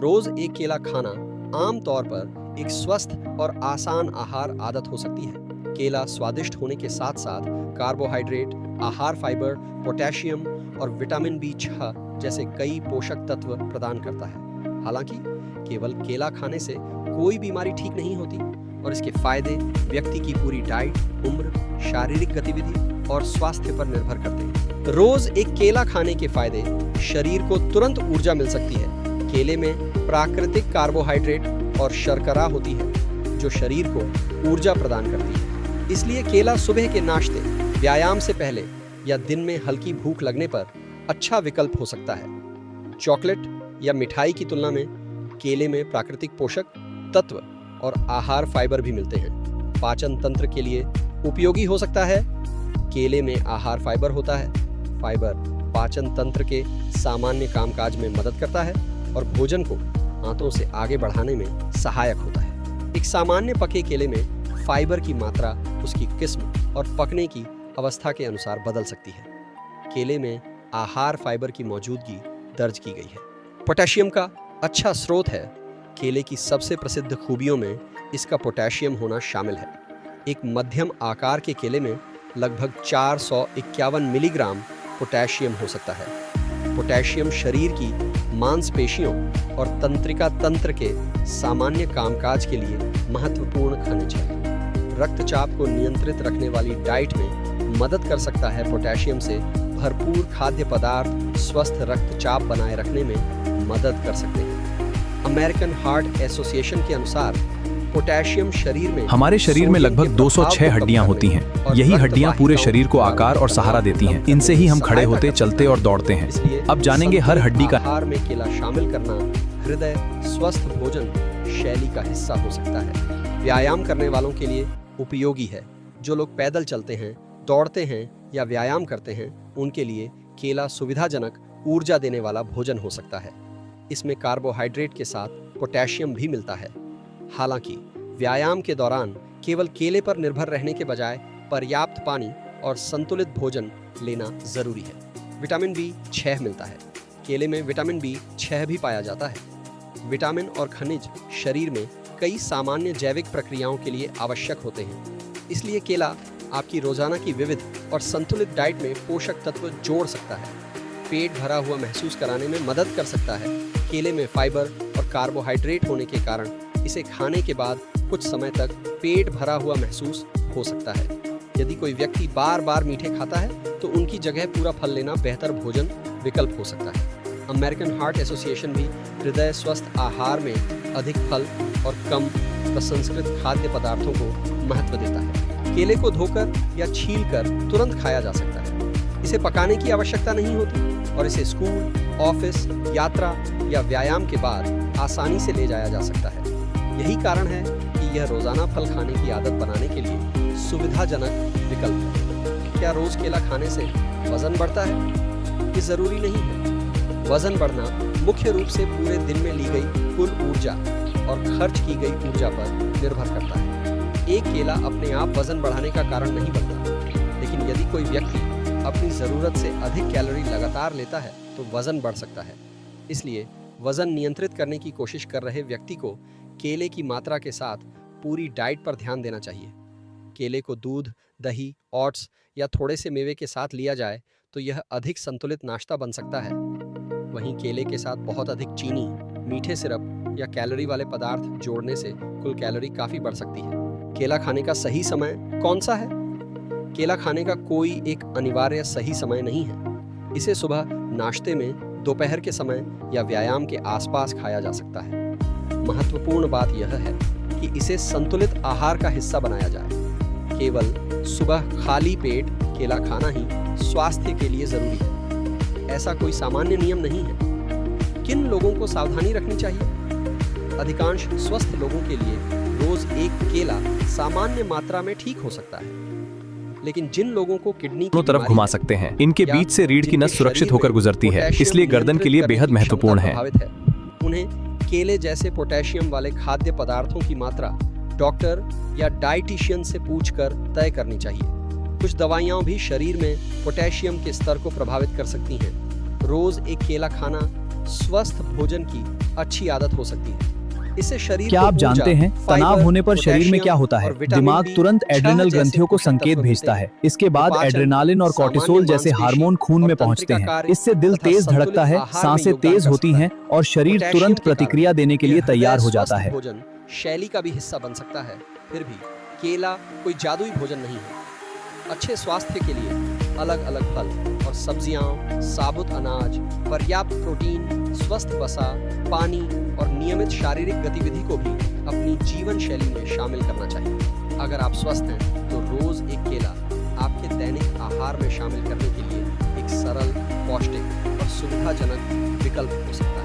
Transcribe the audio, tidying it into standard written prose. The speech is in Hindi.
रोज एक केला खाना आमतौर पर एक स्वस्थ और आसान आहार आदत हो सकती है। केला स्वादिष्ट होने के साथ साथ कार्बोहाइड्रेट, आहार फाइबर, पोटेशियम और विटामिन B6 जैसे कई पोषक तत्व प्रदान करता है। हालांकि केवल केला खाने से कोई बीमारी ठीक नहीं होती और इसके फायदे व्यक्ति की पूरी डाइट, उम्र, शारीरिक गतिविधि और स्वास्थ्य पर निर्भर करते हैं। रोज एक केला खाने के फायदे: शरीर को तुरंत ऊर्जा मिल सकती है। केले में प्राकृतिक कार्बोहाइड्रेट और शर्करा होती है जो शरीर को ऊर्जा प्रदान करती है। इसलिए केला सुबह के नाश्ते, व्यायाम से पहले या दिन में हल्की भूख लगने पर अच्छा विकल्प हो सकता है। चॉकलेट या मिठाई की तुलना में केले में प्राकृतिक पोषक तत्व और आहार फाइबर भी मिलते हैं। पाचन तंत्र के लिए उपयोगी हो सकता है। केले में आहार फाइबर होता है। फाइबर पाचन तंत्र के सामान्य कामकाज में मदद करता है और भोजन को आंतों से आगे बढ़ाने में सहायक होता है। एक सामान्य पके केले में फाइबर की मात्रा उसकी किस्म और पकने की अवस्था के अनुसार बदल सकती है। केले में आहार फाइबर की मौजूदगी दर्ज की गई है। पोटेशियम का अच्छा स्रोत है। केले की सबसे प्रसिद्ध खूबियों में इसका पोटेशियम होना शामिल है। एक मध्यम आकार के केले में लगभग 451 मिलीग्राम पोटेशियम हो सकता है। पोटेशियम शरीर की मांसपेशियों और तंत्रिका तंत्र के सामान्य कामकाज के लिए महत्वपूर्ण खनिज है। रक्तचाप को नियंत्रित रखने वाली डाइट में मदद कर सकता है। पोटेशियम से भरपूर खाद्य पदार्थ स्वस्थ रक्तचाप बनाए रखने में मदद कर सकते हैं। अमेरिकन हार्ट एसोसिएशन के अनुसार पोटेशियम शरीर में हमारे शरीर में लगभग 206 हड्डियां होती हैं। यही हड्डियां पूरे शरीर को आकार और सहारा देती हैं। इनसे ही हम खड़े होते, चलते और दौड़ते हैं। अब जानेंगे हर हड्डी का। आहार में केला शामिल करना हृदय स्वस्थ भोजन शैली का हिस्सा हो सकता है। व्यायाम करने वालों के लिए उपयोगी है। जो लोग पैदल चलते हैं, दौड़ते हैं या व्यायाम करते हैं, उनके लिए केला सुविधाजनक ऊर्जा देने वाला भोजन हो सकता है। इसमें कार्बोहाइड्रेट के साथ पोटेशियम भी मिलता है। हालांकि व्यायाम के दौरान केवल केले पर निर्भर रहने के बजाय पर्याप्त पानी और संतुलित भोजन लेना जरूरी है। विटामिन B6 मिलता है। केले में विटामिन B6 भी पाया जाता है। विटामिन और खनिज शरीर में कई सामान्य जैविक प्रक्रियाओं के लिए आवश्यक होते हैं। इसलिए केला आपकी रोजाना की विविध और संतुलित डाइट में पोषक तत्व जोड़ सकता है। पेट भरा हुआ महसूस कराने में मदद कर सकता है। केले में फाइबर और कार्बोहाइड्रेट होने के कारण इसे खाने के बाद कुछ समय तक पेट भरा हुआ महसूस हो सकता है। यदि कोई व्यक्ति बार बार मीठे खाता है तो उनकी जगह पूरा फल लेना बेहतर भोजन विकल्प हो सकता है। अमेरिकन हार्ट एसोसिएशन भी हृदय स्वस्थ आहार में अधिक फल और कम प्रसंस्कृत खाद्य पदार्थों को महत्व देता है। केले को धोकर या छीलकर तुरंत खाया जा सकता है। इसे पकाने की आवश्यकता नहीं होती और इसे स्कूल, ऑफिस, यात्रा या व्यायाम के बाद आसानी से ले जाया जा सकता है। यही कारण है कि यह रोजाना फल खाने की आदत बनाने के लिए सुविधाजनक विकल्प है। क्या रोज केला खाने से वजन बढ़ता है? ये जरूरी नहीं है। वजन बढ़ना मुख्य रूप से पूरे दिन में ली गई कुल ऊर्जा और खर्च की गई ऊर्जा पर निर्भर करता है। एक केला अपने आप वजन बढ़ाने का कारण नहीं बनता, लेकिन यदि कोई व्यक्ति अपनी जरूरत से अधिक कैलोरी लगातार लेता है तो वजन बढ़ सकता है। इसलिए वजन नियंत्रित करने की कोशिश कर रहे व्यक्ति को केले की मात्रा के साथ पूरी डाइट पर ध्यान देना चाहिए। केले को दूध, दही, ओट्स या थोड़े से मेवे के साथ लिया जाए तो यह अधिक संतुलित नाश्ता बन सकता है। वहीं केले के साथ बहुत अधिक चीनी, मीठे सिरप या कैलोरी वाले पदार्थ जोड़ने से कुल कैलोरी काफी बढ़ सकती है। केला खाने का सही समय कौन सा है? केला खाने का कोई एक अनिवार्य सही समय नहीं है। इसे सुबह नाश्ते में, दोपहर के समय या व्यायाम के आसपास खाया जा सकता है। महत्वपूर्ण बात यह है कि इसे संतुलित आहार का हिस्सा बनाया जाए। केवल सुबह खाली पेट केला खाना ही स्वास्थ्य के लिए जरूरी है। ऐसा कोई सामान्य नियम नहीं है। किन लोगों को सावधानी रखनी चाहिए? अधिकांश स्वस्थ लोगों के लिए रोज एक केला सामान्य मात्रा में ठीक हो सकता है, लेकिन जिन लोगों को किडनी दोनों तरफ घुमा सकते हैं, इनके बीच से रीढ़ की नस सुरक्षित होकर गुजरती है, इसलिए गर्दन के लिए बेहद महत्वपूर्ण है। उन्हें केले जैसे पोटेशियम वाले खाद्य पदार्थों की मात्रा डॉक्टर या डाइटिशियन से पूछकर तय करनी चाहिए। कुछ दवाइयां भी शरीर में पोटेशियम के स्तर को प्रभावित कर सकती हैं। रोज एक केला खाना स्वस्थ भोजन की अच्छी आदत हो सकती है। इससे शरीर क्या को आप जानते ऊर्जा, हैं तनाव फाइबर, होने पर शरीर में पोटेशियम क्या होता है? और विटामिन दिमाग बी तुरंत छह एड्रिनल जैसे ग्रंथियों को पोषक संकेत तत्व भेजता मिलते है। हैं। इसके बाद पाचन, एड्रेनालिन और सामान्य कॉर्टिसोल जैसे मांसपेशी हार्मोन खून और में पहुंचते तंत्रिका हैं। कार्य इससे दिल तथा तेज संतुलित धड़कता है, आहार में सांसें योगदान तेज कर होती सकता हैं और शरीर पोटेशियम तुरंत के कारण प्रतिक्रिया देने के ये लिए हृदय तैयार हो जाता स्वस्थ है। भोजन शैली का भी हिस्सा बन सकता है। फिर भी केला कोई जादुई भोजन नहीं है। अच्छे स्वास्थ्य के लिए अलग अलग फल और सब्जियां, साबुत अनाज, पर्याप्त प्रोटीन, स्वस्थ वसा, पानी और नियमित शारीरिक गतिविधि को भी अपनी जीवन शैली में शामिल करना चाहिए। अगर आप स्वस्थ हैं तो रोज एक केला आपके दैनिक आहार में शामिल करने के लिए एक सरल, पौष्टिक और सुविधाजनक विकल्प हो सकता है।